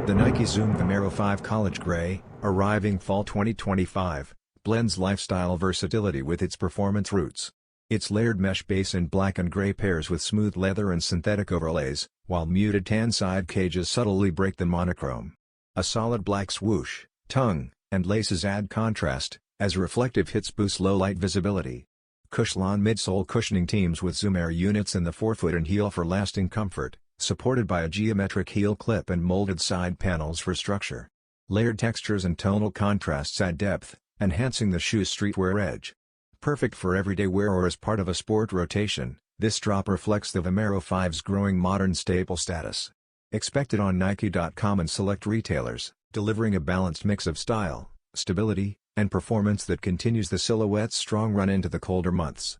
The Nike Zoom Vomero 5 College Gray, arriving fall 2025, blends lifestyle versatility with its performance roots. Its layered mesh base in black and gray pairs with smooth leather and synthetic overlays, while muted tan side cages subtly break the monochrome. A solid black swoosh, tongue, and laces add contrast, as reflective hits boost low-light visibility. Cushlon midsole cushioning teams with Zoomero units in the forefoot and heel for lasting comfort, supported by a geometric heel clip and molded side panels for structure. Layered textures and tonal contrasts add depth, enhancing the shoe's streetwear edge. Perfect for everyday wear or as part of a sport rotation, this drop reflects the Vomero 5's growing modern staple status. Expect it on Nike.com and select retailers, delivering a balanced mix of style, stability, and performance that continues the silhouette's strong run into the colder months.